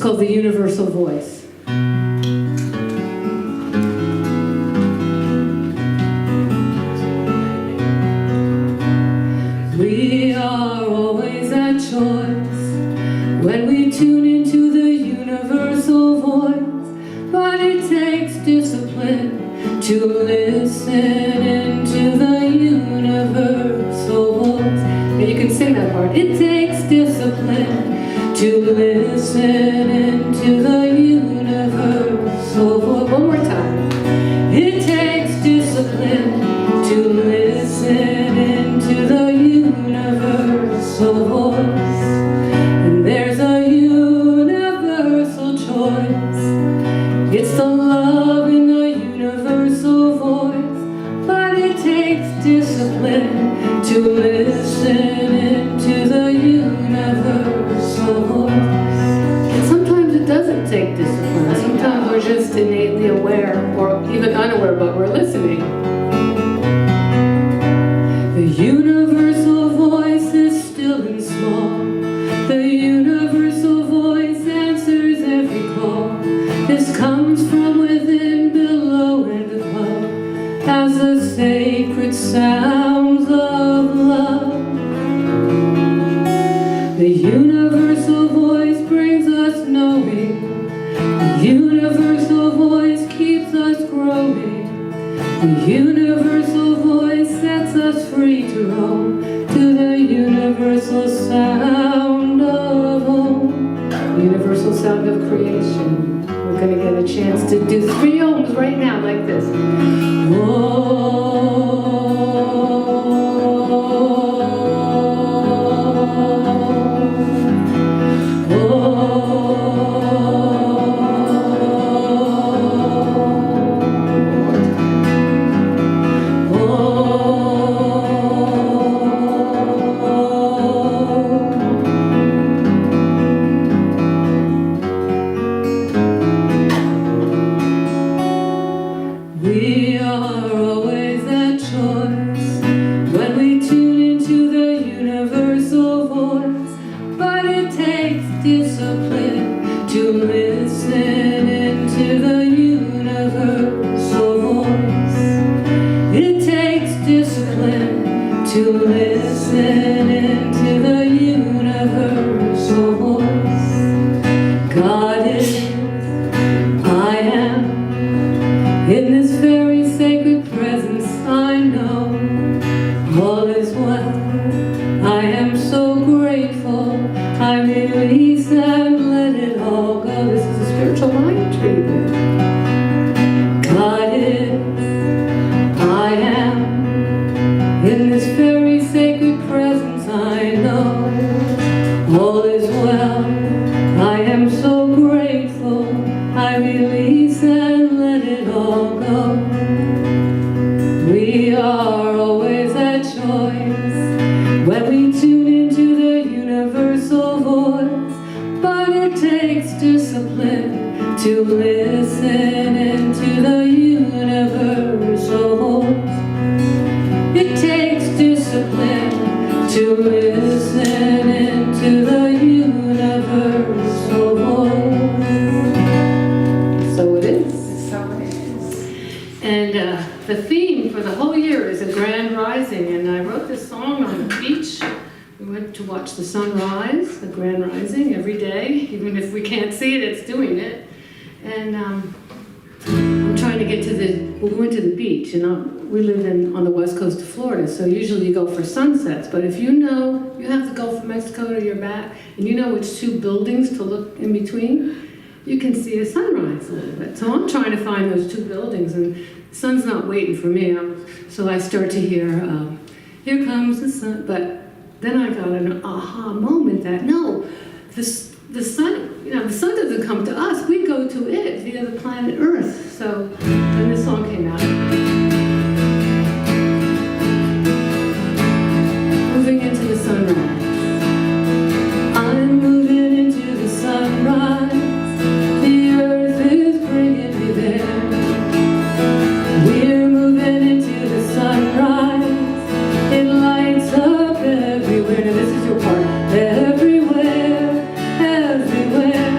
called The Universal Voice. We are always at choice when we tune into the universal voice, but it takes discipline to listen into the universal voice. And you can sing that part. It takes discipline to listen into the universal voice. One more time. It takes discipline to listen into the universal voice. And there's a universal choice. It's the love in the universal voice. But it takes discipline to listen into the universal voice. And sometimes it doesn't take discipline. Sometimes we're just innately aware or even unaware, but we're listening. The universal voice is still and small. The universal voice answers every call. This comes from within, below and above, as the sacred sounds of love. The universal voice brings us knowing. The universal voice keeps us growing. The universal voice sets us free to roam to the universal sound of home. The universal sound of creation. We're going to get a chance to do 3 ohms right now, like this. We are always at choice when we tune into the universal voice, but it takes discipline to listen into the universal voice. It takes discipline to listen into the universal voice. God is, I am. In this very sacred presence, I know all is well. I am so grateful. I release and let it all go. This is a spiritual mind treatment. God is, I am. In this very sacred presence, I know all is well. I am so grateful. I release and let it all go. We are always at choice when we tune into the universal voice, but it takes discipline to listen into the universal voice. It takes discipline to listen into the universal voice. So it is. And the theme for the whole year is a grand rising, and I wrote this song on the beach. We went to watch the sun rise, the grand rising, every day. Even if we can't see it, it's doing it. And I'm trying to get to we went to the beach, we live on the west coast of Florida, so usually you go for sunsets, but if you know you have the Gulf of Mexico to your back, and you know which 2 buildings to look in between, you can see the sunrise a little bit. So I'm trying to find those 2 buildings, and the sun's not waiting for me. So I start to hear, here comes the sun. But then I got an aha moment that, no, the sun, the sun doesn't come to us. We go to it via the planet Earth. So then this song came out. Moving into the sunrise. I'm moving into the sunrise. The earth is bringing me there. We're moving into the sunrise. It lights up everywhere. Now this is your part. Everywhere, everywhere.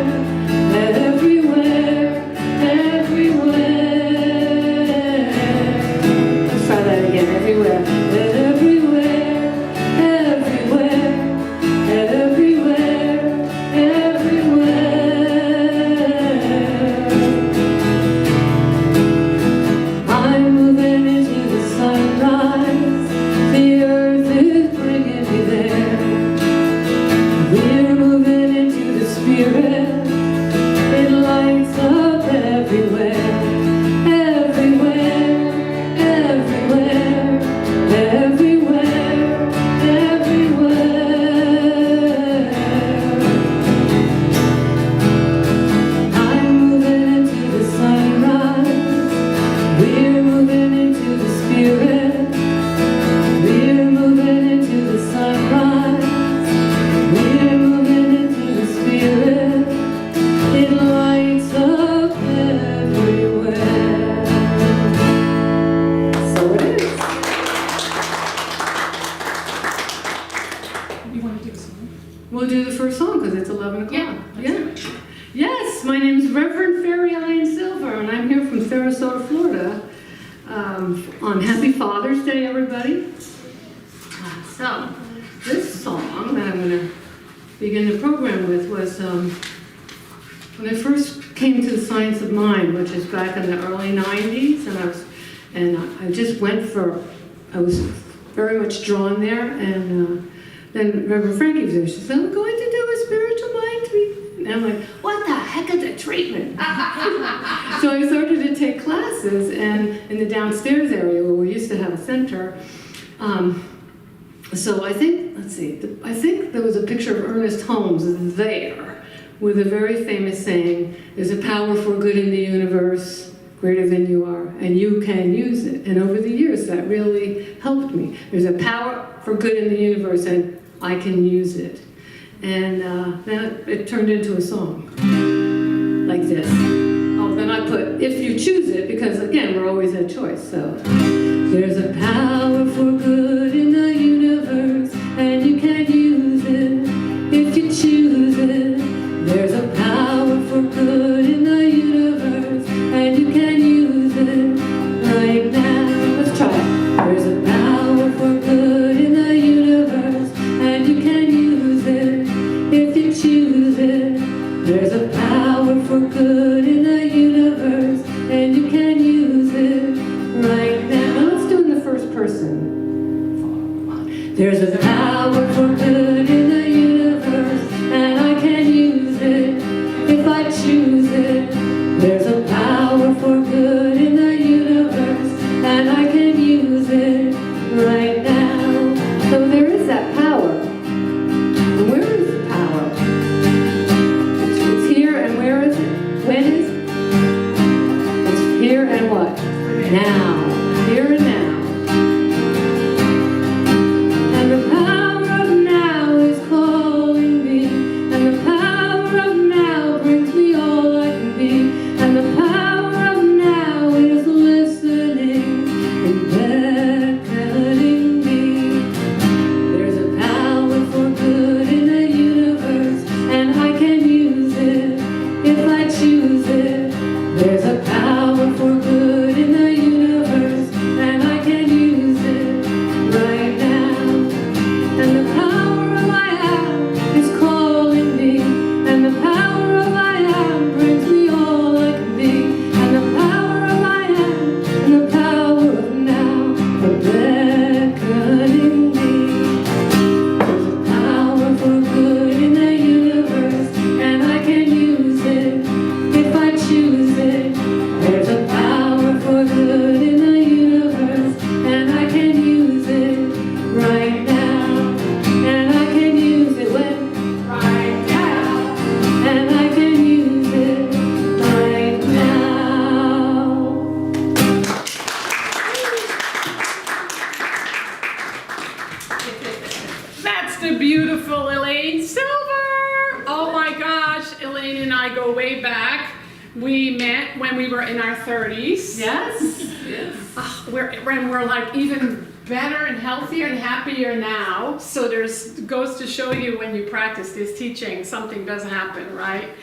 You want to do a song? We'll do the first song because it's 11 o'clock. Yeah. Yeah. Yes, my name is Reverend Fairy Elaine Silver, and I'm here from Sarasota, Florida, on Happy Father's Day, everybody. So, this song that I'm going to begin the program with was when I first came to the Science of Mind, which is back in the early 90s, and I just I was very much drawn there, and then Reverend Frankie was there. She said, "I'm going to do a spiritual mind treatment." And I'm like, what the heck is a treatment? So I started to take classes, and in the downstairs area where we used to have a center, so I think, I think there was a picture of Ernest Holmes there with a very famous saying, "There's a power for good in the universe greater than you are, and you can use it." And over the years, that really helped me. There's a power for good in the universe, and I can use it. And then it turned into a song, like this. Oh, then I put, "if you choose it," because again, we're always at choice, so. There's a power for good in the universe, and you can use it if you choose it. There's a power for good in the universe, and you can use it right now. Let's try it. There's a power for good in the universe, and you can use it if you choose it. There's a power for good in the universe, and you can use it right now. Now let's do it in the first person. There's a power for good in the universe, and I can use it if I choose it. There's a power for good in the universe, and I can use it right now. So there is that power. And where is the power? It's here, and where is it? When is it? It's here and what? Now. Here and now. And the power of now is calling me, and the power of now brings me all I can be, and the power of now is listening and beckoning me. There's a power for good in the universe, and I can use it if I choose it. There's a power for good in the universe, and I can use it right now. And the power of I am is calling me, and the power of I am brings me all I can be, and the power of I am and the power of now are beckoning me. There's a power for good in the universe, and I can use it if I choose it. There's a power for good in the universe, and I can use it right now. And I can use it when? Right now. And I can use it right now. That's the beautiful Elaine Silver. Oh my gosh, Elaine and I go way back. We met when we were in our 30s. Yes? Yes. We're like even better and healthier and happier now. So goes to show you when you practice this teaching, something does happen, right?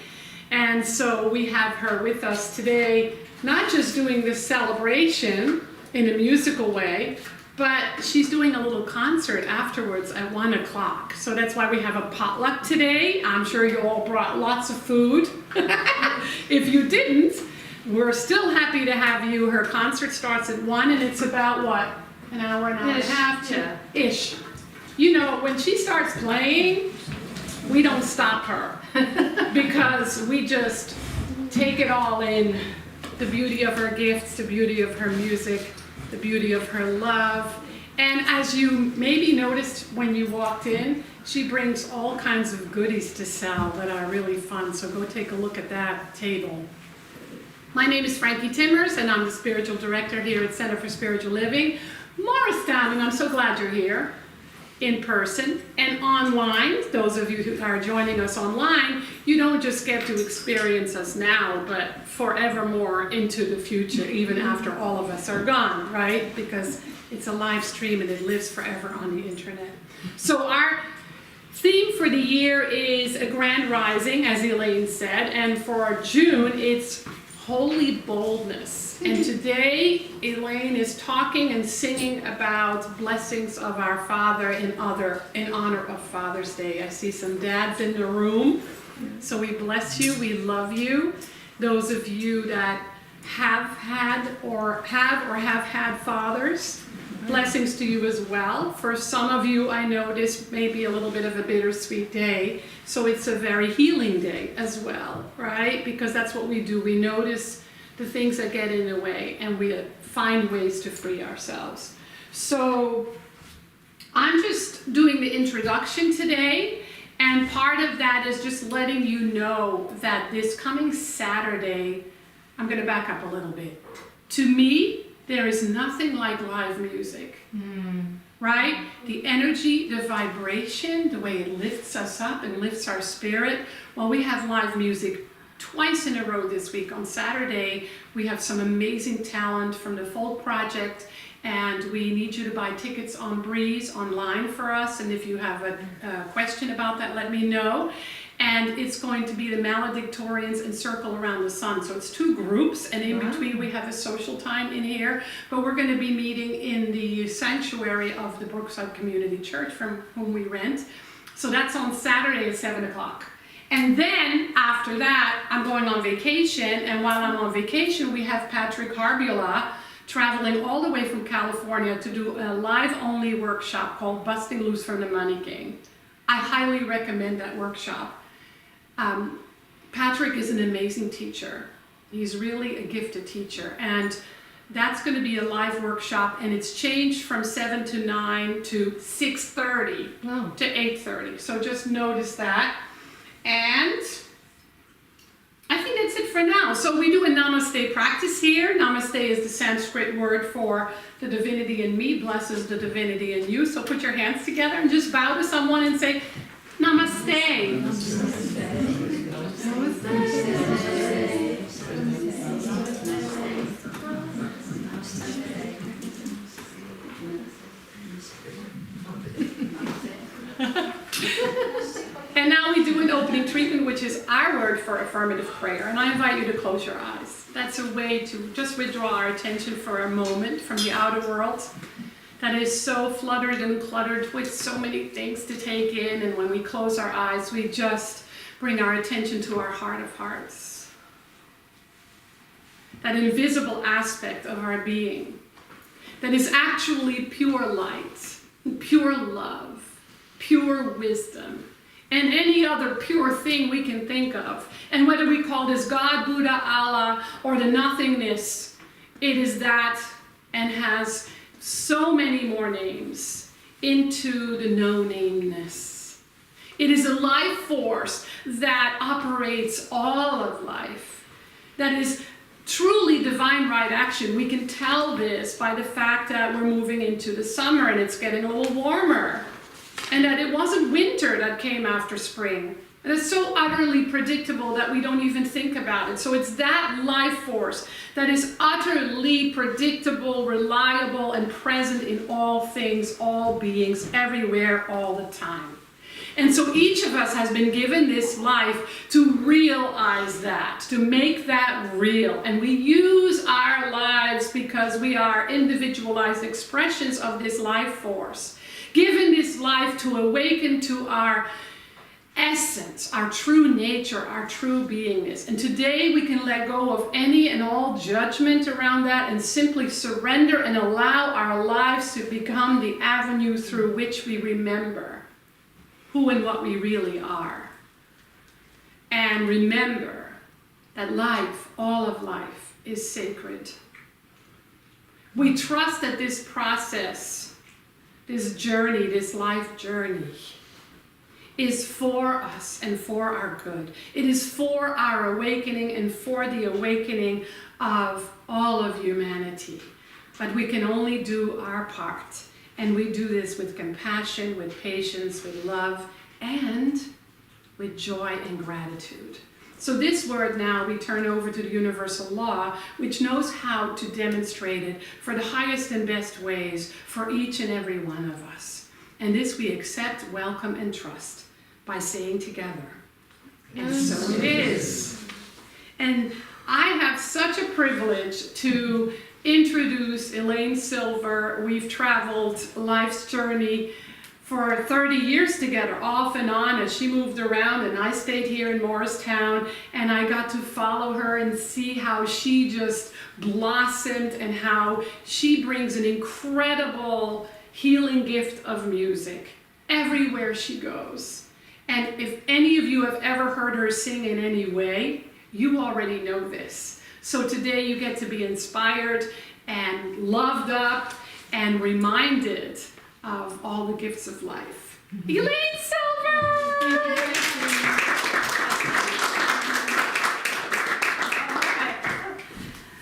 And so we have her with us today, not just doing this celebration in a musical way, but she's doing a little concert afterwards at 1 o'clock. So that's why we have a potluck today. I'm sure you all brought lots of food. If you didn't, we're still happy to have you. Her concert starts at 1, and it's about what? An hour and a half? Yeah. Ish. You know, when she starts playing, we don't stop her because we just take it all in. The beauty of her gifts, the beauty of her music, the beauty of her love. And as you maybe noticed when you walked in, she brings all kinds of goodies to sell that are really fun. So go take a look at that table. My name is Frankie Timmers, and I'm the spiritual director here at Center for Spiritual Living. More astounding, I'm so glad you're here in person and online. Those of you who are joining us online, you don't just get to experience us now, but forevermore into the future, even after all of us are gone, right? Because it's a live stream and it lives forever on the internet. So theme for the year is a grand rising, as Elaine said, and for June it's holy boldness. And today Elaine is talking and singing about blessings of our Father in honor of Father's Day. I see some dads in the room, so we bless you, we love you. Those of you that have had or have had fathers, blessings to you as well. For some of you, I know this may be a little bit of a bittersweet day, so it's a very healing day as well, right? Because that's what we do. We notice the things that get in the way, and we find ways to free ourselves. So I'm just doing the introduction today, and part of that is just letting you know that this coming Saturday, I'm going to back up a little bit. To me, there is nothing like live music, right? The energy, the vibration, the way it lifts us up and lifts our spirit. Well, we have live music twice in a row this week. On Saturday, we have some amazing talent from the Folk Project, and we need you to buy tickets on Breeze online for us. And if you have a question about that, let me know. And it's going to be the Maledictorians and Circle Around the Sun. So it's two groups, and in between we have a social time in here. But we're going to be meeting in the sanctuary of the Brookside Community Church, from whom we rent. So that's on Saturday at 7 o'clock. And then after that, I'm going on vacation. And while I'm on vacation, we have Patrick Harbula traveling all the way from California to do a live-only workshop called Busting Loose from the Money Game. I highly recommend that workshop. Patrick is an amazing teacher. He's really a gifted teacher, and that's going to be a live workshop, and it's changed from 7 to 9 to 6:30 to 8:30. So just notice that. And I think that's it for now. So we do a namaste practice here. Namaste is the Sanskrit word for the divinity in me blesses the divinity in you. So put your hands together and just bow to someone and say, Namaste. And now we do an opening treatment, which is our word for affirmative prayer. And I invite you to close your eyes. That's a way to just withdraw our attention for a moment from the outer world that is so fluttered and cluttered with so many things to take in. And when we close our eyes, we just bring our attention to our heart of hearts. That invisible aspect of our being that is actually pure light, pure love, pure wisdom, and any other pure thing we can think of. And whether we call this God, Buddha, Allah, or the nothingness, it is that and has so many more names into the no-nameness. It is a life force that operates all of life, that is truly divine right action. We can tell this by the fact that we're moving into the summer and it's getting a little warmer, and that it wasn't winter that came after spring. And it's so utterly predictable that we don't even think about it. So it's that life force that is utterly predictable, reliable, and present in all things, all beings, everywhere, all the time. And so each of us has been given this life to realize that, to make that real. And we use our lives because we are individualized expressions of this life force, given this life to awaken to our essence, our true nature, our true beingness. And today we can let go of any and all judgment around that and simply surrender and allow our lives to become the avenue through which we remember who and what we really are. And remember that life, all of life, is sacred. We trust that this process, this journey, this life journey, is for us and for our good. It is for our awakening and for the awakening of all of humanity. But we can only do our part. And we do this with compassion, with patience, with love, and with joy and gratitude. So this word now we turn over to the universal law, which knows how to demonstrate it for the highest and best ways for each and every one of us. And this we accept, welcome, and trust. by saying together. And so it is. And I have such a privilege to introduce Elaine Silver. We've traveled life's journey for 30 years together, off and on, as she moved around, and I stayed here in Morristown, and I got to follow her and see how she just blossomed and how she brings an incredible healing gift of music everywhere she goes. And if any of you have ever heard her sing in any way, you already know this. So today you get to be inspired and loved up and reminded of all the gifts of life. Elaine Silver!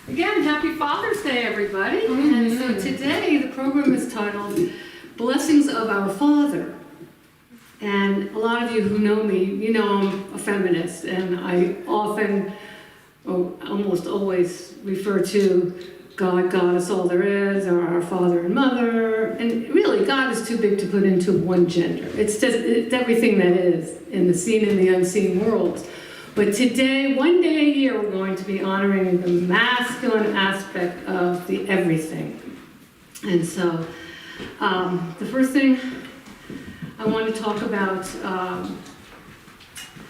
Again, happy Father's Day, everybody. And so today the program is titled Blessings of Our Father. And a lot of you who know me, you know I'm a feminist, and I often, or almost always, refer to God, Goddess, all there is, or our father and mother. And really, God is too big to put into one gender. It's everything that is in the seen and the unseen worlds. But today, one day a year, we're going to be honoring the masculine aspect of the everything. And so, the first thing I want to talk about, I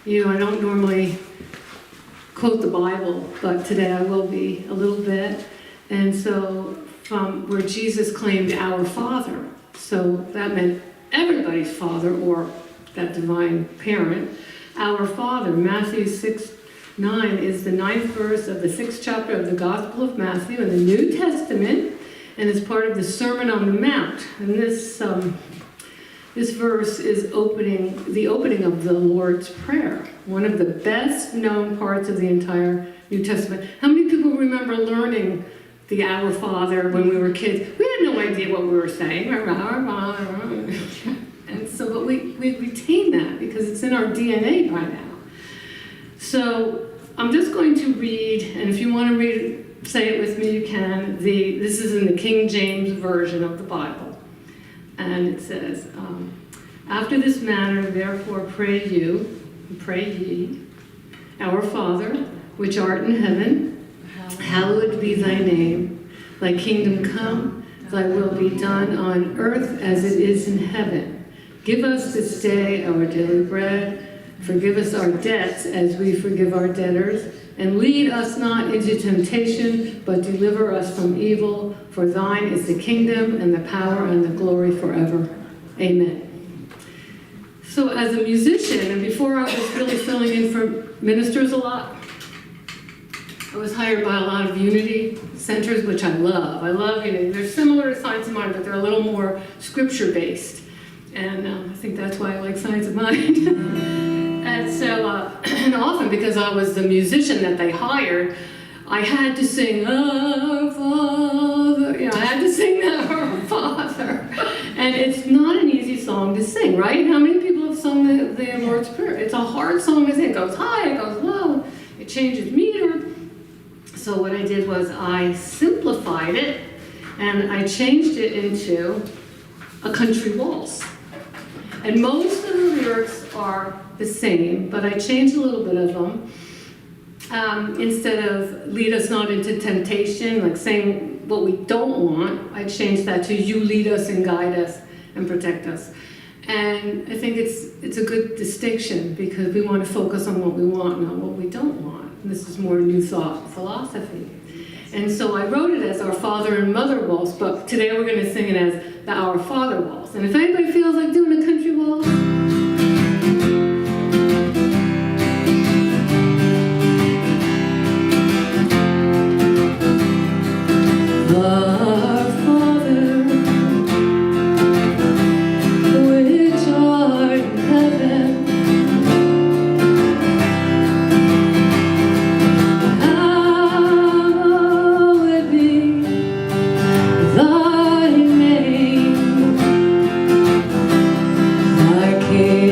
don't normally quote the Bible, but today I will be a little bit. And so from where Jesus claimed our Father, so that meant everybody's father or that divine parent, our Father. Matthew 6:9 is the 9th verse of the 6th chapter of the Gospel of Matthew in the New Testament, and it's part of the Sermon on the Mount. And this verse is the opening of the Lord's Prayer, one of the best known parts of the entire New Testament. How many people remember learning the Our Father when we were kids? We had no idea what we were saying. And so, but we retain that because it's in our DNA by now. So I'm just going to read, and if you want to read, say it with me, you can. This is in the King James Version of the Bible. And it says, after this manner, therefore pray ye, our Father, which art in heaven, hallowed be thy name. Thy kingdom come, thy will be done on earth as it is in heaven. Give us this day our daily bread. Forgive us our debts as we forgive our debtors. And lead us not into temptation, but deliver us from evil. For thine is the kingdom and the power and the glory forever. Amen. So as a musician, and before I was really filling in for ministers a lot, I was hired by a lot of Unity centers, which I love. I love Unity. They're similar to Science of Mind, but they're a little more scripture-based. And I think that's why I like Science of Mind. And so, and often because I was the musician that they hired, I had to sing, Our Father. I had to sing that Our Father. And it's not an easy song to sing, right? How many people have sung the Lord's Prayer? It's a hard song to sing. It goes high, it goes low, it changes meter. So what I did was I simplified it, and I changed it into a country waltz. And most of the lyrics are the same, but I changed a little bit of them. Instead of lead us not into temptation, like saying what we don't want, I changed that to you lead us and guide us and protect us. And I think it's a good distinction because we want to focus on what we want, not what we don't want. And this is more New Thought philosophy. And so I wrote it as Our Father and Mother Waltz, but today we're going to sing it as the Our Father Waltz. And if anybody feels like doing a country waltz, Our Father, which art in heaven, hallowed be thy name. Thy kingdom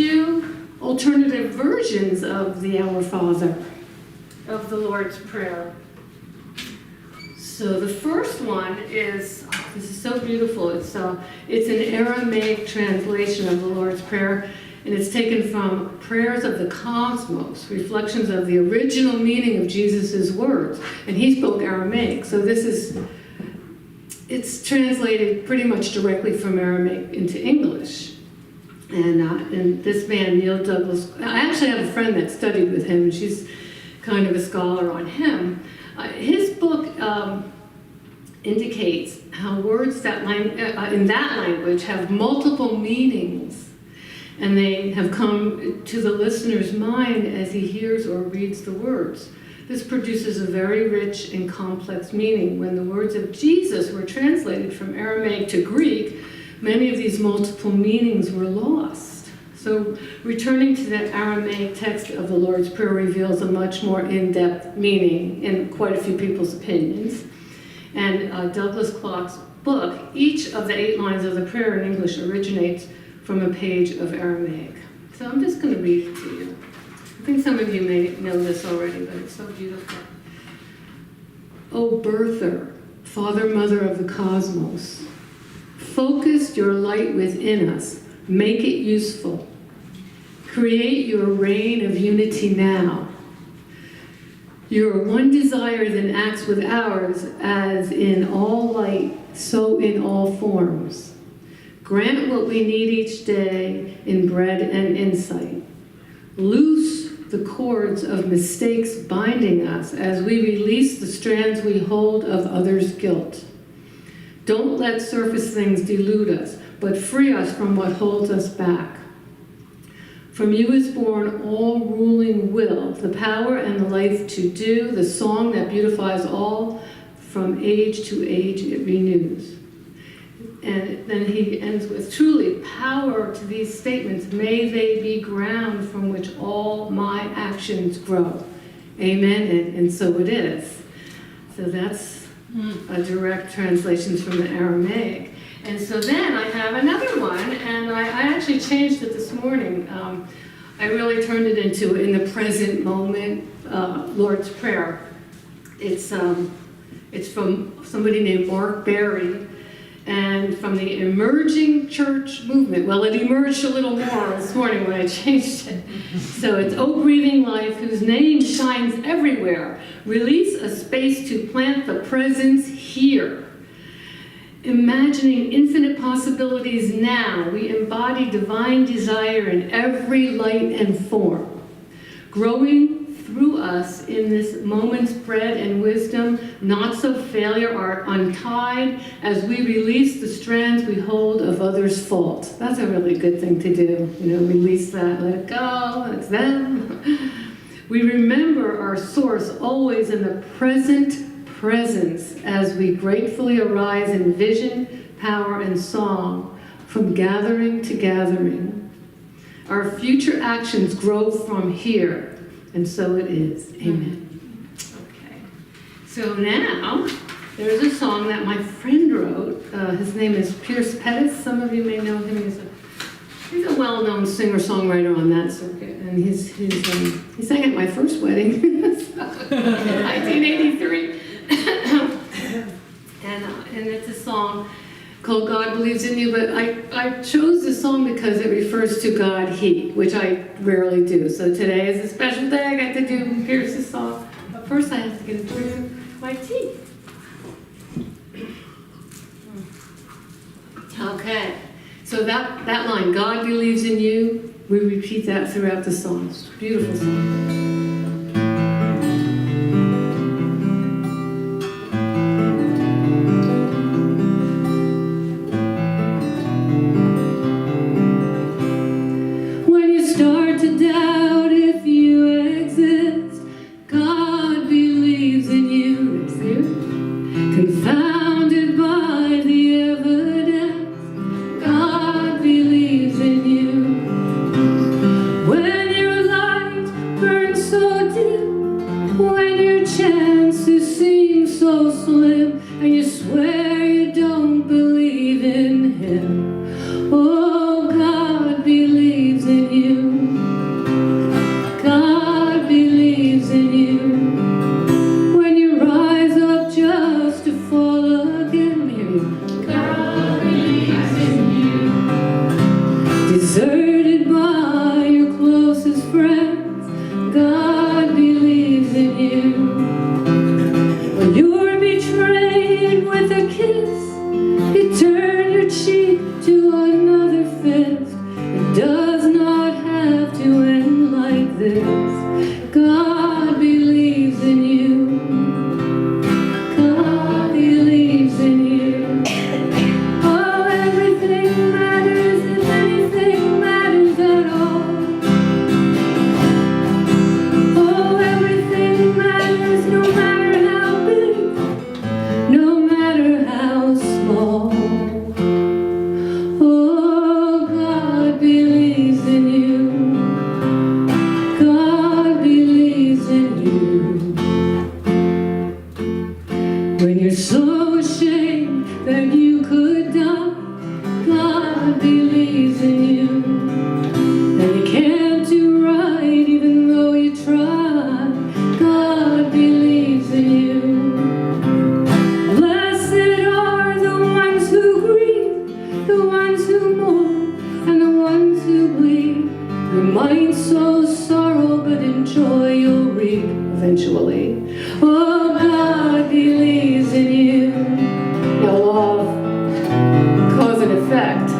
you alternative versions of the Our Father, of the Lord's Prayer. So the first one is, oh, this is so beautiful. It's an Aramaic translation of the Lord's Prayer, and it's taken from Prayers of the Cosmos, reflections of the original meaning of Jesus' words. And he spoke Aramaic, so it's translated pretty much directly from Aramaic into English. And this man, Neil Douglas, I actually have a friend that studied with him, and she's kind of a scholar on him. His book indicates how words in that language have multiple meanings, and they have come to the listener's mind as he hears or reads the words. This produces a very rich and complex meaning. When the words of Jesus were translated from Aramaic to Greek, many of these multiple meanings were lost. So returning to the Aramaic text of the Lord's Prayer reveals a much more in-depth meaning in quite a few people's opinions. And Douglas Clark's book, each of the 8 lines of the prayer in English originates from a page of Aramaic. So I'm just going to read it to you. I think some of you may know this already, but it's so beautiful. O birther, father, mother of the cosmos, focus your light within us, make it useful. Create your reign of unity now. Your one desire then acts with ours, as in all light, so in all forms. Grant what we need each day in bread and insight. Loose the cords of mistakes binding us as we release the strands we hold of others' guilt. Don't let surface things delude us, but free us from what holds us back. From you is born all ruling will, the power and the life to do, the song that beautifies all, from age to age it renews. And then he ends with, truly, power to these statements, may they be ground from which all my actions grow. Amen, and so it is. So that's a direct translation from the Aramaic. And so then I have another one, and I actually changed it this morning. I really turned it into, in the present moment, Lord's Prayer. It's from somebody named Mark Berry, and from the emerging church movement. Well, it emerged a little more this morning when I changed it. So it's O Breathing Life, whose name shines everywhere. Release a space to plant the presence here. Imagining infinite possibilities now, we embody divine desire in every light and form. Growing through us in this moment's bread and wisdom, not so failure are untied as we release the strands we hold of others' fault. That's a really good thing to do, release that, let it go, it's them. We remember our source always in the present presence as we gratefully arise in vision, power, and song from gathering to gathering. Our future actions grow from here. And so it is. Amen. Okay. So now, there's a song that my friend wrote. His name is Pierce Pettis. Some of you may know him. He's a well-known singer-songwriter on that circuit. And he sang at my first wedding, 1983. And it's a song called God Believes in You, but I chose this song because it refers to God, He, which I rarely do. So today is a special day. I got to do Pierce's song. But first I have to get through my tea. Okay, so that line, God believes in you, we repeat that throughout the song. It's a beautiful song. So might sow sorrow, but in joy you'll reap eventually. Oh, God believes in you. Now, law of cause and effect.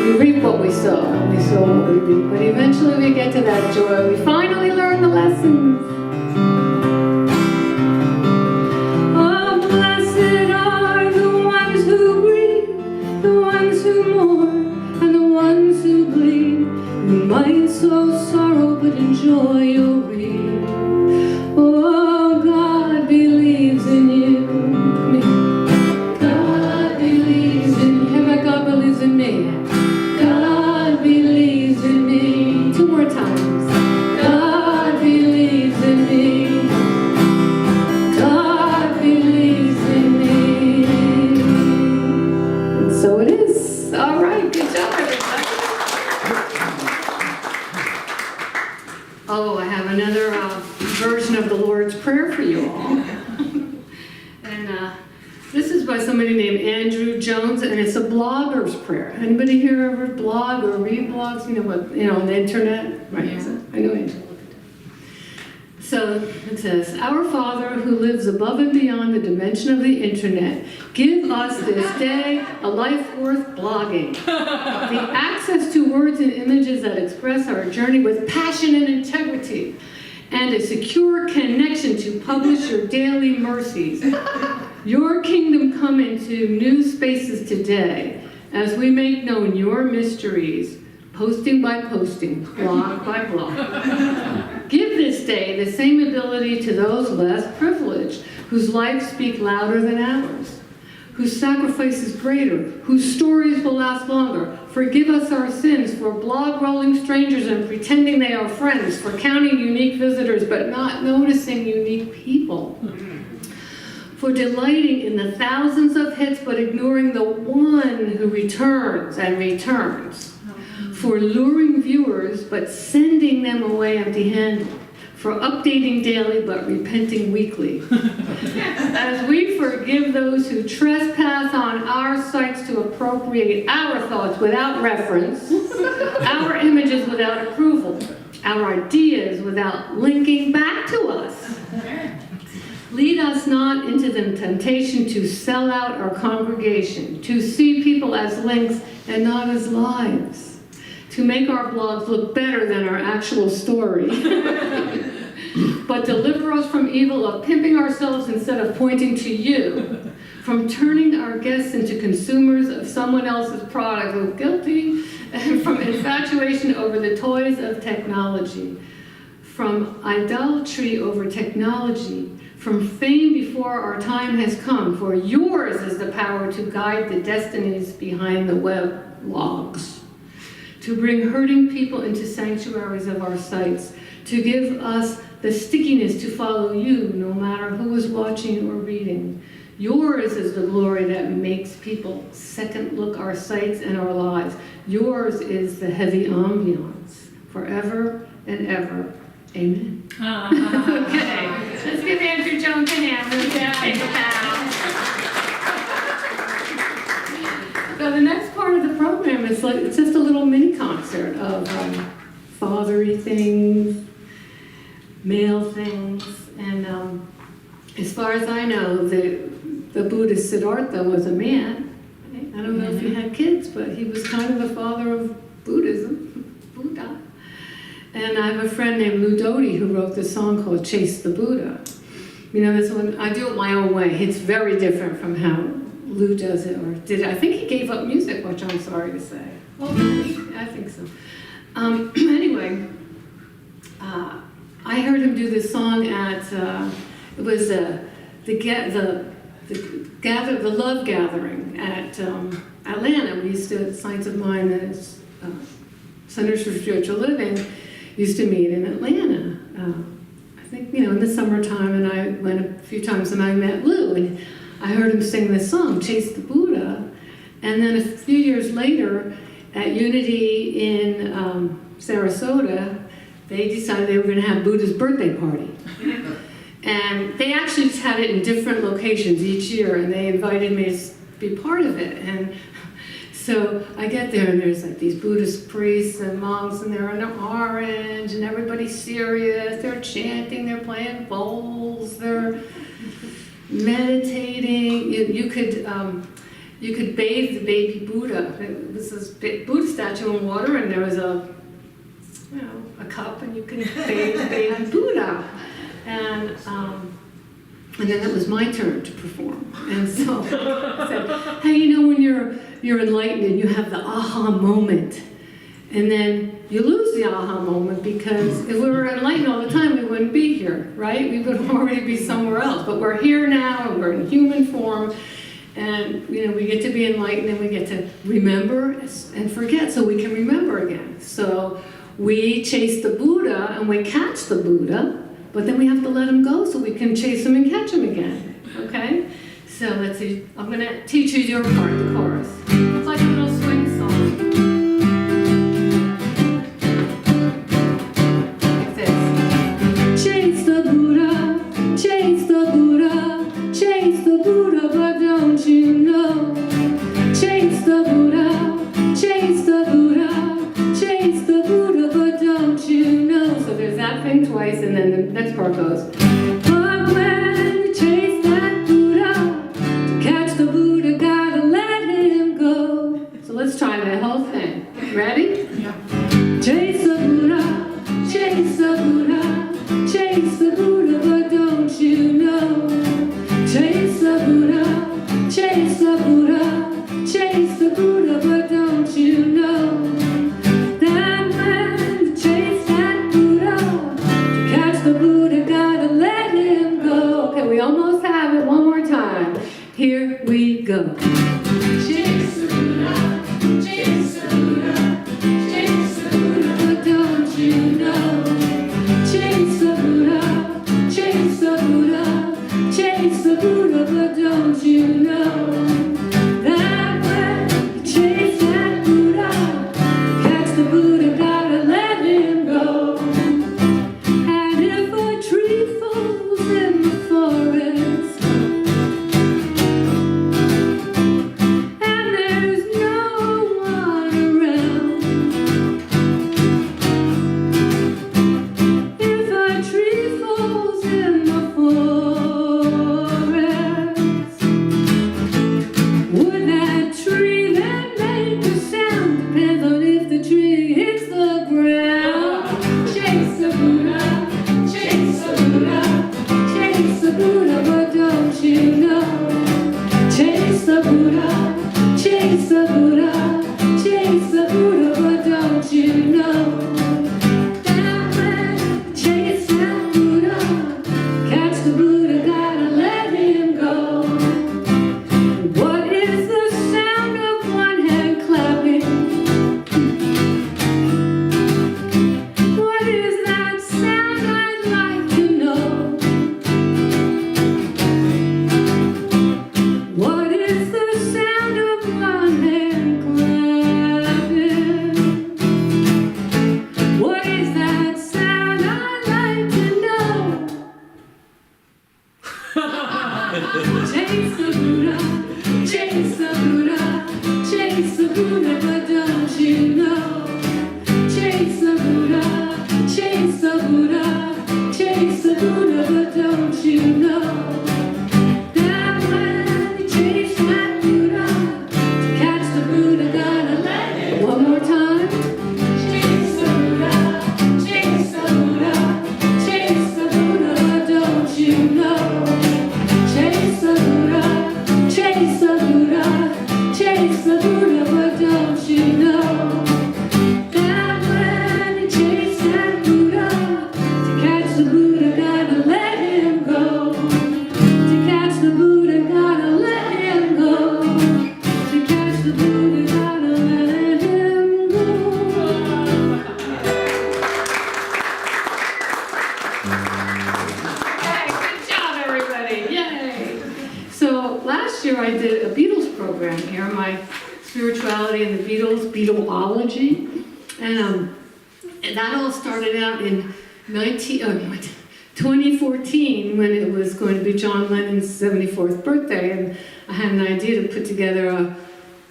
We reap what we sow. We sow what we reap. But eventually we get to that joy. We finally learn the lessons. Oh, blessed are the ones who grieve, the ones who mourn, and the ones who bleed. You might sow sorrow, but in joy you'll reap. Oh, God believes in you. God believes in you. How about God believes in me? God believes in me. 2 more times. God believes in me. God believes in me. And so it is. All right. Good job, everybody. Oh, I have another version of the Lord's Prayer for you all. And this is by somebody named Andrew Jones, and it's a blogger's prayer. Anybody here ever blog or read blogs? You know what, on the internet? Right, yeah. I know Andrew. So it says, Our Father who lives above and beyond the dimension of the internet, give us this day a life worth blogging. The access to words and images that express our journey with passion and integrity, and a secure connection to publish your daily mercies. Your kingdom come into new spaces today as we make known your mysteries, posting by posting, blog by blog. Give this day the same ability to those less privileged, whose lives speak louder than ours, whose sacrifice is greater, whose stories will last longer. Forgive us our sins for blog-rolling strangers and pretending they are friends, for counting unique visitors but not noticing unique people, for delighting in the thousands of hits but ignoring the one who returns and returns, for luring viewers but sending them away empty-handed, for updating daily but repenting weekly. As we forgive those who trespass on our sites to appropriate our thoughts without reference, our images without approval, our ideas without linking back to us. Lead us not into the temptation to sell out our congregation, to see people as links and not as lives, to make our blogs look better than our actual story. But deliver us from evil of pimping ourselves instead of pointing to you, from turning our guests into consumers of someone else's product, oh, guilty, and from infatuation over the toys of technology, from idolatry over technology, from fame before our time has come, for yours is the power to guide the destinies behind the web logs, to bring hurting people into sanctuaries of our sites, to give us the stickiness to follow you no matter who is watching or reading. Yours is the glory that makes people second look our sites and our lives. Yours is the heavy ambiance forever and ever. Amen. Okay, let's give Andrew Jones a hand. Take a bow. So the next part of the program is like, it's just a little mini concert of fatherly things, male things, and as far as I know, the Buddhist Siddhartha was a man. I don't know if he had kids, but he was kind of the father of Buddhism, Buddha. And I have a friend named Lou Doty who wrote this song called Chase the Buddha. You know, this one, I do it my own way. It's very different from how Lou does it, or did it. I think he gave up music, which I'm sorry to say. Well, I think so. Anyway, I heard him do this song at, it was the Love Gathering at Atlanta. We used to, Science of Mind, as Centers for Spiritual Living, used to meet in Atlanta. I think, in the summertime, and I went a few times, and I met Lou, and I heard him sing this song, Chase the Buddha, and then a few years later, at Unity in Sarasota, they decided they were going to have Buddha's birthday party. And they actually just had it in different locations each year, and they invited me to be part of it. And So I get there and there's like these Buddhist priests and monks and they're in orange and everybody's serious. They're chanting, they're playing bowls, they're meditating. You could bathe the baby Buddha. This is Buddha statue in water and there was a cup and you can bathe the baby Buddha. And then it was my turn to perform. And so I said, hey, when you're enlightened and you have the aha moment, and then you lose the aha moment because if we were enlightened all the time, we wouldn't be here, right? We would already be somewhere else. But we're here now, and we're in human form, and we get to be enlightened, and we get to remember and forget, so we can remember again. So we chase the Buddha, and we catch the Buddha. But then we have to let him go so we can chase him and catch him again, okay? So let's see, I'm gonna teach you your part, the chorus. It's like a little swing song. Like this. Chase the Buddha, chase the Buddha, chase the Buddha, but don't you know? Chase the Buddha, chase the Buddha, chase the Buddha, but don't you know? So there's that thing twice, and then the next part goes. But when you chase that Buddha, to catch the Buddha, gotta let him go. So let's try that whole thing. Ready? Yeah. Chase the Buddha, chase the Buddha, chase the Buddha, but don't you know? Chase the Buddha, chase the Buddha, chase the Buddha, but don't you know? That when you chase that Buddha, to catch the Buddha, gotta let him go. Okay, we almost have it. One more time. Here we go. Chase the Buddha, chase the Buddha, chase the Buddha, but don't you know? Chase the Buddha, chase the Buddha, chase the Buddha, but don't you know? That when you chase that Buddha, catch the Buddha, gotta let him go. And if a tree falls in the forest, and there's no one around, if a tree falls in the forest, would that tree then make a sound? Depends on if the tree hits the ground. Chase the Buddha, chase the Buddha, chase the Buddha, but don't you know? Chase the Buddha, chase the Buddha, chase the Buddha, but don't you know? That when you chase that Buddha, catch the Buddha, gotta let him go. What is the sound of one hand clapping? What is that sound, I'd like to know? What is the sound of one hand clapping? What is that sound, I'd like to know? Chase the Buddha, chase the Buddha, chase the Buddha, but don't you know? Chase the Buddha, chase the Buddha, chase the Buddha, but don't you know? That when you chase that Buddha, to catch the Buddha, gotta let him. One more time. Chase the Buddha, chase the Buddha, chase the Buddha, but don't you know? Chase the Buddha, chase the Buddha, chase the Buddha, but don't you know? That when you chase that Buddha, to catch the Buddha, gotta let him go. To catch the Buddha, gotta let him go. To catch the Buddha, gotta let him go. Okay, good job, everybody. Yay. So last year I did a Beatles program here, my spirituality and the Beatles, Beatleology. And that all started out in 2014 when it was going to be John Lennon's 74th birthday. And I had an idea to put together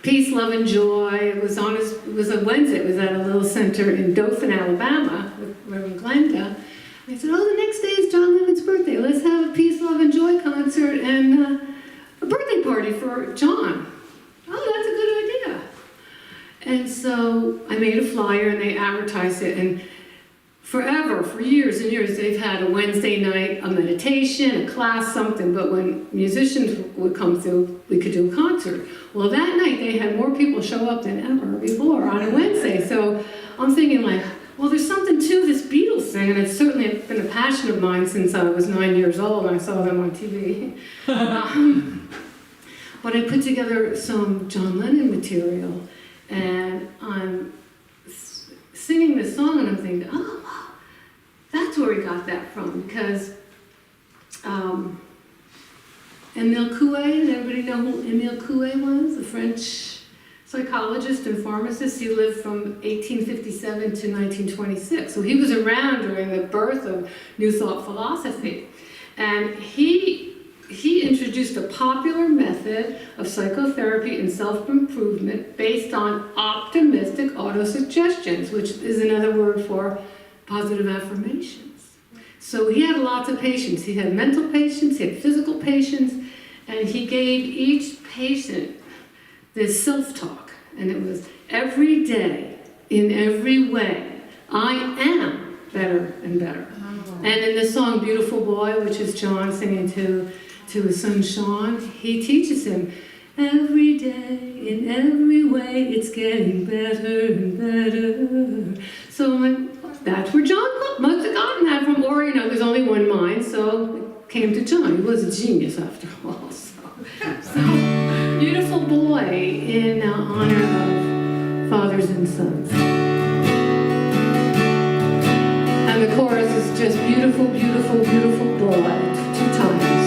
Peace, Love, and Joy. It was a Wednesday. It was at a little center in Dothan, Alabama, with Reverend Glenda. I said, oh, the next day is John Lennon's birthday. Let's have a Peace, Love, and Joy concert and a birthday party for John. Oh, that's a good idea. And so I made a flyer and they advertised it. And forever, for years and years, they've had a Wednesday night, a meditation, a class, something. But when musicians would come through, we could do a concert. Well, that night they had more people show up than ever before on a Wednesday. So I'm thinking like, well, there's something to this Beatles thing, and it's certainly been a passion of mine since I was 9 years old and I saw them on TV. But I put together some John Lennon material, and I'm singing this song, and I'm thinking, oh, wow, that's where we got that from, because Emile Coué, does everybody know who Emile Coué was? A French psychologist and pharmacist. He lived from 1857 to 1926. So he was around during the birth of New Thought philosophy. And he introduced a popular method of psychotherapy and self-improvement based on optimistic autosuggestions, which is another word for positive affirmations. So he had lots of patients. He had mental patients, he had physical patients, and he gave each patient this self-talk, and it was every day, in every way, I am better and better. Oh. And in the song Beautiful Boy, which is John singing to his son Sean, he teaches him, every day, in every way, it's getting better and better. So that's where John must have gotten that from, or, there's only one mind, so it came to John. He was a genius after all. So Beautiful Boy in honor of fathers and sons. And the chorus is just beautiful, beautiful, beautiful boy, 2 times.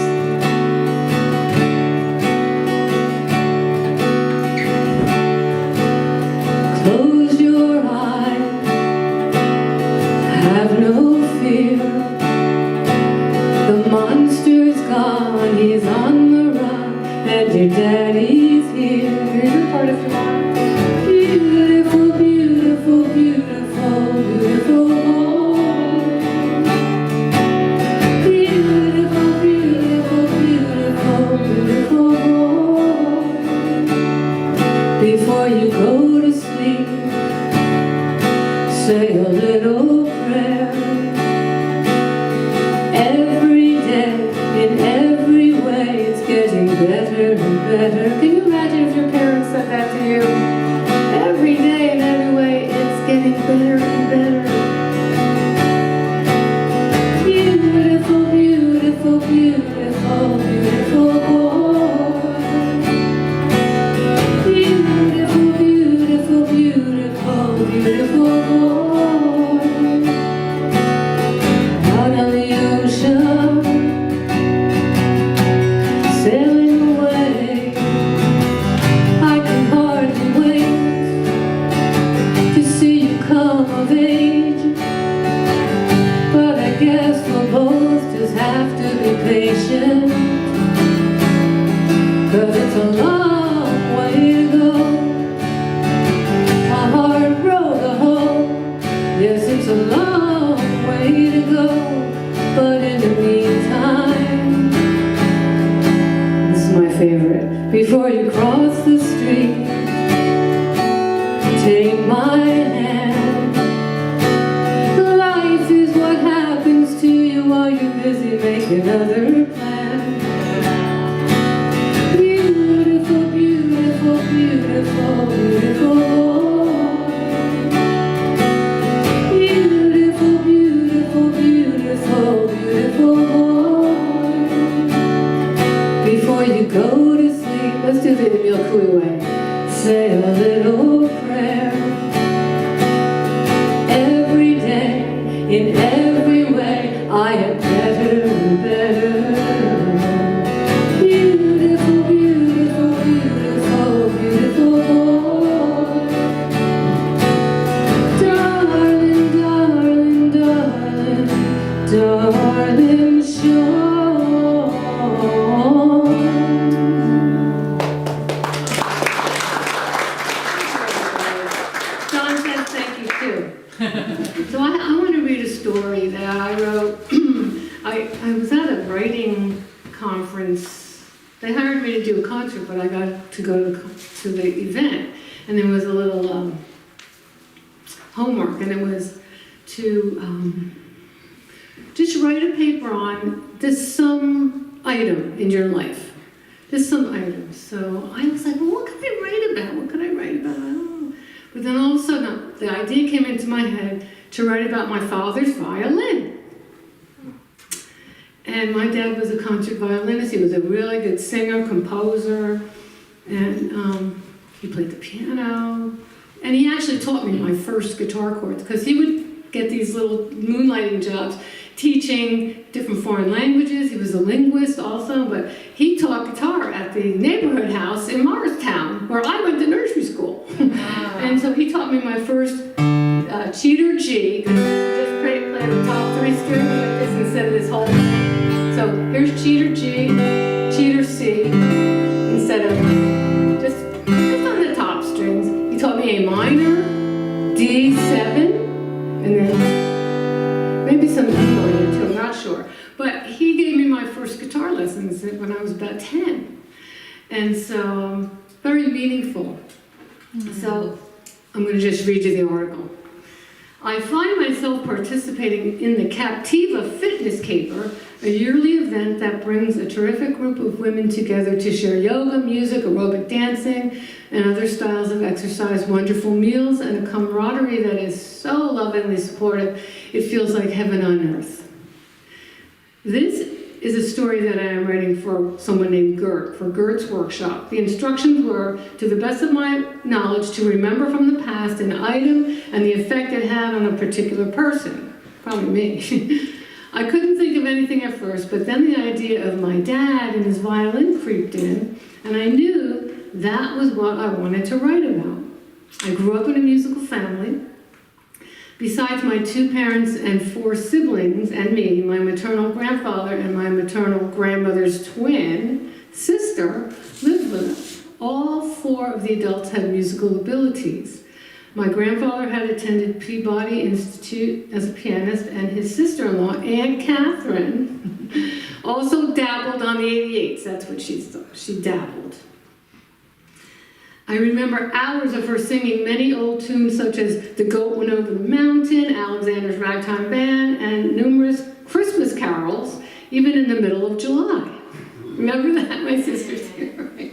Close your eyes, have no fear. The monster's gone, he's on the run, and your daddy's here. Here's the part if you want. Beautiful, beautiful, beautiful, beautiful boy. Beautiful, beautiful, beautiful, beautiful boy. Before you go to sleep, say a little prayer. Every day, in every way, it's getting better and better. Can you imagine if your parents said that to you? Every day, in every way, it's getting better and better. Beautiful, beautiful, beautiful, beautiful boy. Beautiful, beautiful, beautiful, beautiful boy. Out on the ocean, sailing away, I can hardly wait to see you come of age. But I guess we'll both just have to be patient, 'cause it's a long way to go, a hard road to hoe. Yes, it's a long way to go, but in the meantime, this is my favorite. Before you cross the street, take my hand. Life is what happens to you while you're busy making other plans. Beautiful, beautiful, beautiful, beautiful boy. Beautiful, beautiful, beautiful, beautiful boy. Before you go to sleep, let's do the Emile Coué way. Say a little prayer. Every day, in every way, I am better and better. Beautiful, beautiful, beautiful, beautiful boy. Darling, darling, darling, darling Sean. So I want to read a story that I wrote. I was at a writing conference. They hired me to do a concert, but I got to go to the event. And there was a little homework, and it was to just write a paper on just some item in your life. Just some item. So I was like, well, what could I write about? What could I write about? I don't know. But then all of a sudden, the idea came into my head to write about my father's violin. And my dad was a concert violinist. He was a really good singer, composer, and he played the piano. And he actually taught me my first guitar chords, because he would get these little moonlighting jobs teaching different foreign languages. He was a linguist also, but he taught guitar at the neighborhood house in Morristown, where I went to nursery school. And so he taught me my first cheater G, because just play the top three strings like this instead of this whole thing. So here's cheater G, cheater C, instead of just on the top strings. He taught me A minor, D7, and then maybe some E minor too, I'm not sure. But he gave me my first guitar lessons when I was about 10. And so, very meaningful. So, I'm going to just read you the article. I find myself participating in the Captiva Fitness Caper, a yearly event that brings a terrific group of women together to share yoga, music, aerobic dancing, and other styles of exercise, wonderful meals, and a camaraderie that is so lovingly supportive, it feels like heaven on earth. This is a story that I am writing for someone named Gert, for Gert's workshop. The instructions were, to the best of my knowledge, to remember from the past an item and the effect it had on a particular person. Probably me. I couldn't think of anything at first, but then the idea of my dad and his violin creeped in, and I knew that was what I wanted to write about. I grew up in a musical family. Besides my 2 parents and 4 siblings and me, my maternal grandfather and my maternal grandmother's twin sister lived with us. All 4 of the adults had musical abilities. My grandfather had attended Peabody Institute as a pianist, and his sister-in-law, Aunt Catherine, also dabbled on the 88s. That's what she dabbled. I remember hours of her singing many old tunes such as The Goat Went Over the Mountain, Alexander's Ragtime Band, and numerous Christmas carols, even in the middle of July. Remember that? My sister's here, right?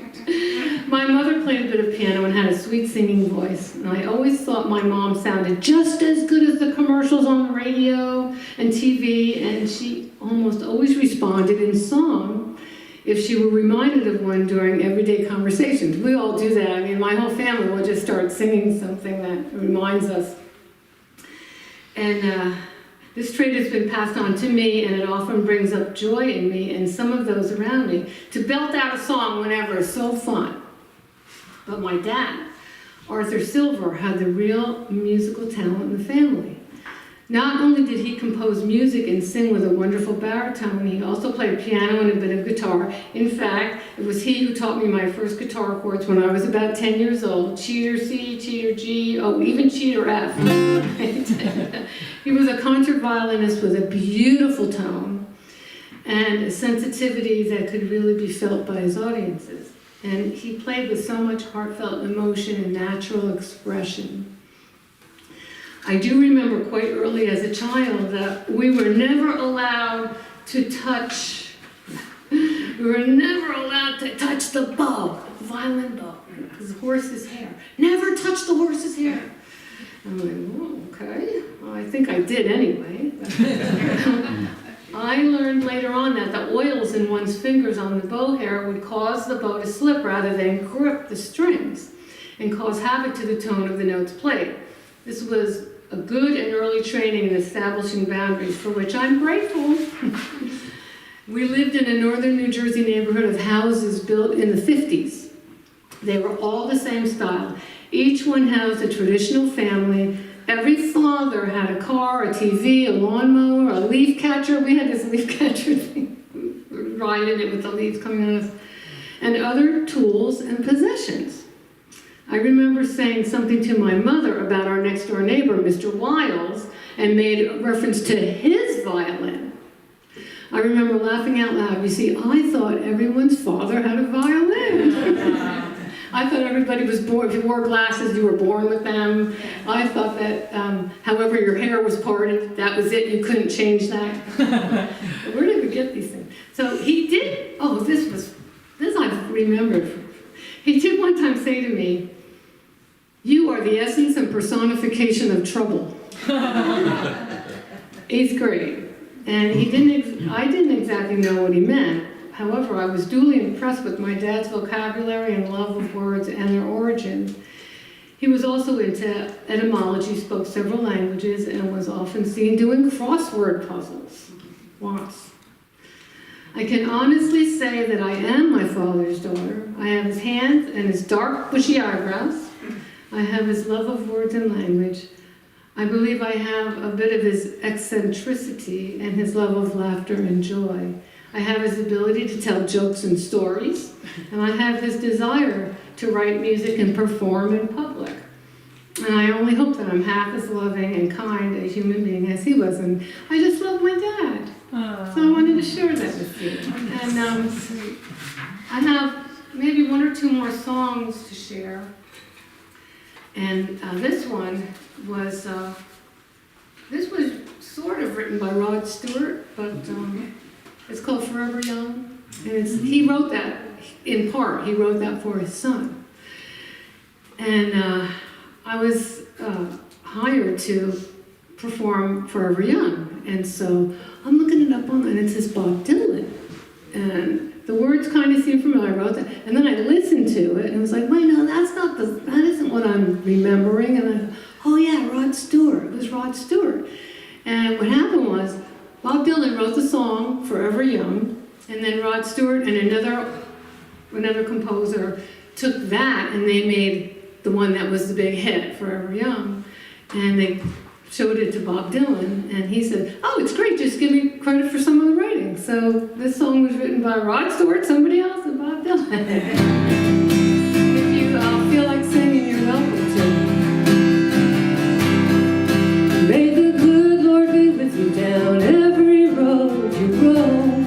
My mother played a bit of piano and had a sweet singing voice, and I always thought my mom sounded just as good as the commercials on the radio and TV, and she almost always responded in song if she were reminded of one during everyday conversations. We all do that. I mean, my whole family will just start singing something that reminds us. And this trait has been passed on to me, and it often brings up joy in me and some of those around me. To belt out a song whenever is so fun. But my dad, Arthur Silver, had the real musical talent in the family. Not only did he compose music and sing with a wonderful baritone, he also played piano and a bit of guitar. In fact, it was he who taught me my first guitar chords when I was about 10 years old. Cheater C, cheater G, oh, even cheater F. He was a concert violinist with a beautiful tone and a sensitivity that could really be felt by his audiences. And he played with so much heartfelt emotion and natural expression. I do remember quite early as a child that we were never allowed to touch the bow, the violin bow, the horse's hair. Never touch the horse's hair. I'm like, oh, okay. Well, I think I did anyway. I learned later on that the oils in one's fingers on the bow hair would cause the bow to slip rather than grip the strings and cause havoc to the tone of the notes played. This was a good and early training in establishing boundaries, for which I'm grateful. We lived in a northern New Jersey neighborhood of houses built in the 50s. They were all the same style. Each one housed a traditional family. Every father had a car, a TV, a lawnmower, a leaf catcher. We had this leaf catcher thing, riding it with the leaves coming on us, and other tools and possessions. I remember saying something to my mother about our next door neighbor, Mr. Wiles, and made a reference to his violin. I remember laughing out loud. You see, I thought everyone's father had a violin. I thought everybody was born, if you wore glasses, you were born with them. I thought that however your hair was parted, that was it, you couldn't change that. Where did we get these things? So he did, this I remembered. He did one time say to me, "You are the essence and personification of trouble." 8th grade. And I didn't exactly know what he meant. However, I was duly impressed with my dad's vocabulary and love of words and their origins. He was also into etymology, spoke several languages, and was often seen doing crossword puzzles. Lots. I can honestly say that I am my father's daughter. I have his hands and his dark, bushy eyebrows. I have his love of words and language. I believe I have a bit of his eccentricity and his love of laughter and joy. I have his ability to tell jokes and stories, and I have his desire to write music and perform in public. And I only hope that I'm half as loving and kind a human being as he was, and I just love my dad. So I wanted to share that with you. And I have maybe one or two more songs to share. And this one was sort of written by Rod Stewart, but it's called Forever Young. And he wrote that, in part, he wrote that for his son. And I was hired to perform Forever Young. And so I'm looking it up and it says Bob Dylan. And the words kind of seemed familiar. I wrote that. And then I listened to it and it was like, wait, no, that isn't what I'm remembering. And I thought, oh yeah, Rod Stewart. It was Rod Stewart. And what happened was, Bob Dylan wrote the song Forever Young, and then Rod Stewart and another composer took that and they made the one that was the big hit, Forever Young, and they showed it to Bob Dylan, and he said, "Oh, it's great, just give me credit for some of the writing." So this song was written by Rod Stewart, somebody else, and Bob Dylan. If you feel like singing, you're welcome to. May the good Lord be with you down every road you roam,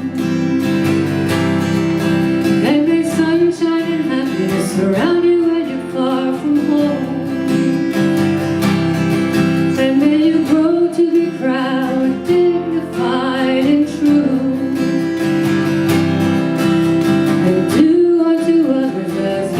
and may sunshine and happiness surround you when you're far from home, and may you grow to be proud, dignified and true, and do unto others as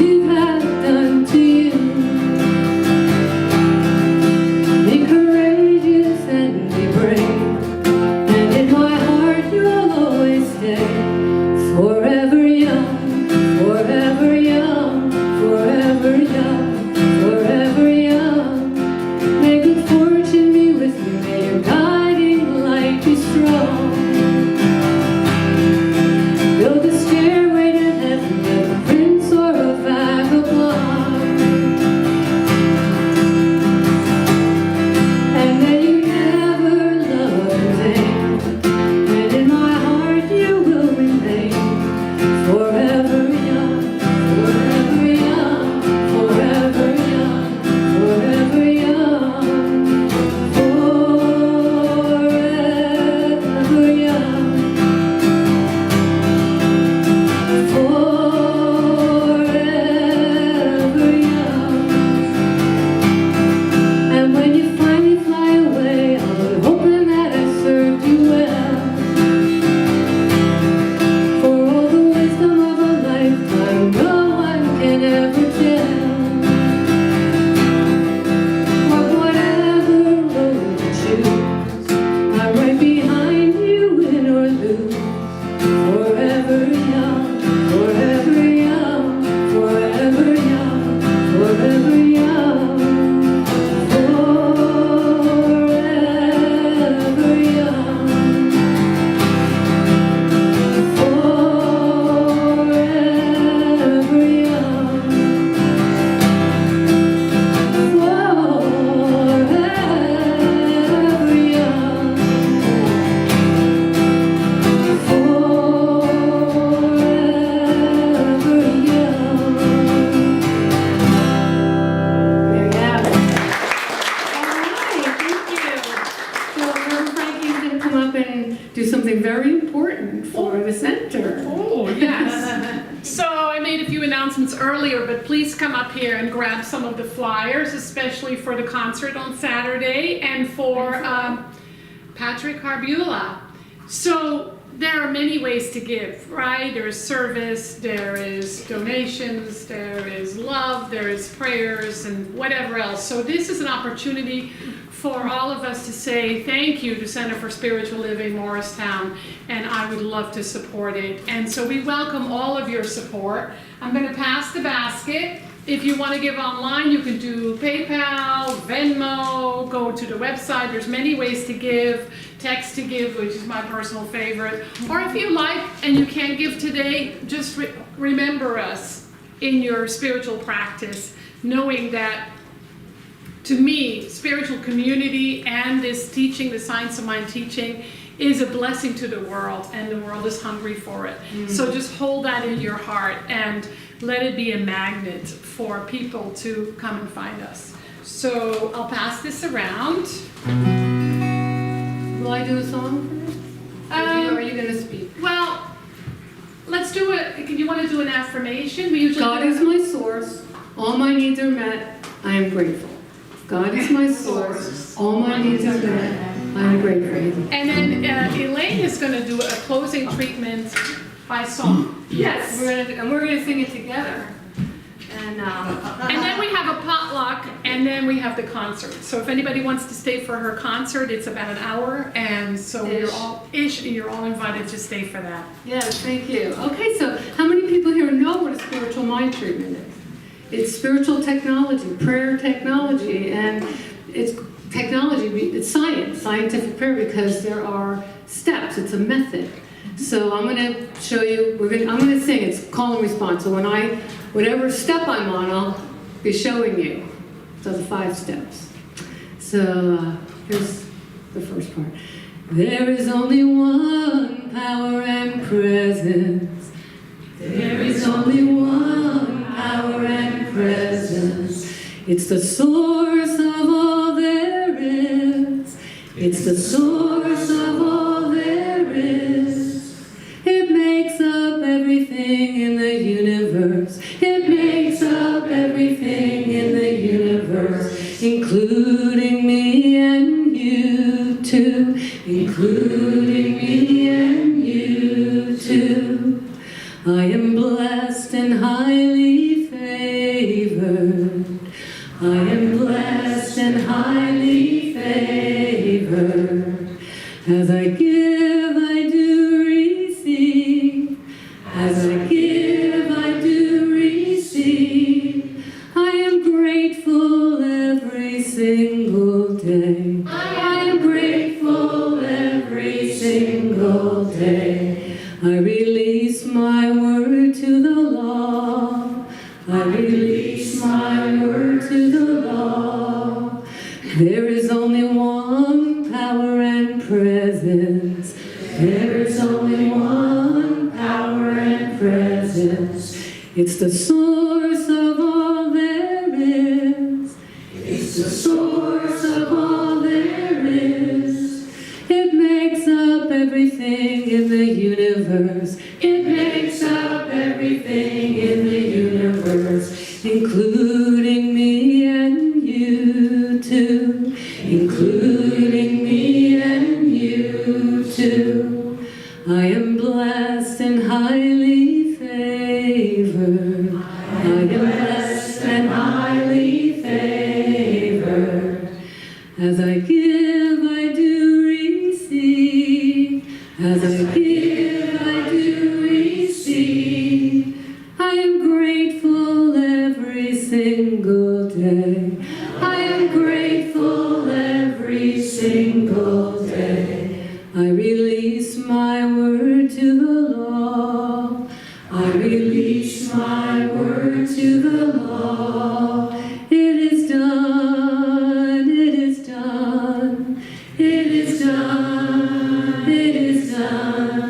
come up and do something very important for the center. Oh, yes. So I made a few announcements earlier, but please come up here and grab some of the flyers, especially for the concert on Saturday and for Patrick Harbula. So there are many ways to give, right? There's service, there is donations, there is love, there is prayers, and whatever else. So this is an opportunity for all of us to say thank you to Center for Spiritual Living Morristown, and I would love to support it. And so we welcome all of your support. I'm going to pass the basket. If you want to give online, you can do PayPal, Venmo, go to the website. There's many ways to give. Text to give, which is my personal favorite. Or if you like and you can't give today, just remember us in your spiritual practice, knowing that to me, spiritual community and this teaching, the Science of Mind teaching, is a blessing to the world, and the world is hungry for it. So just hold that in your heart and let it be a magnet for people to come and find us. So I'll pass this around. Will I do a song for this? Or are you going to speak? Well, let's do it. You want to do an affirmation? We usually God is my source. All my needs are met. I am grateful. God is my source. All my needs are met. I am grateful. And then Elaine is going to do a closing treatment by song. Yes. We're going to sing it together. And then we have a potluck, and then we have the concert. So if anybody wants to stay for her concert, it's about an hour, and so you're all invited to stay for that. Yes, thank you. Okay, so how many people here know what a spiritual mind treatment is? It's spiritual technology, prayer technology, and it's technology, it's science, scientific prayer, because there are steps, it's a method. So I'm going to show you, I'm going to sing, it's call and response. So whatever step I'm on, I'll be showing you. So the 5 steps. So here's the first part. There is only one power and presence. There is only one power and presence. It's the source of all there is. It's the source of all there is. It makes up everything in the universe. It makes up everything in the universe, including me and you too. Including me and you too. I am blessed and highly favored. I am blessed and highly favored. As I give, I do receive. As I give, I do receive. I am grateful every single day. I am grateful every single day. I release my word to the law. I release my word to the law. There is only one power and presence. There is only one power and presence. It's the source of all there is. It's the source of all there is. It makes up everything in the universe. It makes up everything in the universe, including me and you too. Including me and you too. I am blessed and highly favored. I am blessed and highly favored. As I give, I do receive. As I give, I do receive. I am grateful every single day. I am grateful every single day. I release my word to the law. I release my word to the law. It is done. It is done. It is done. It is done.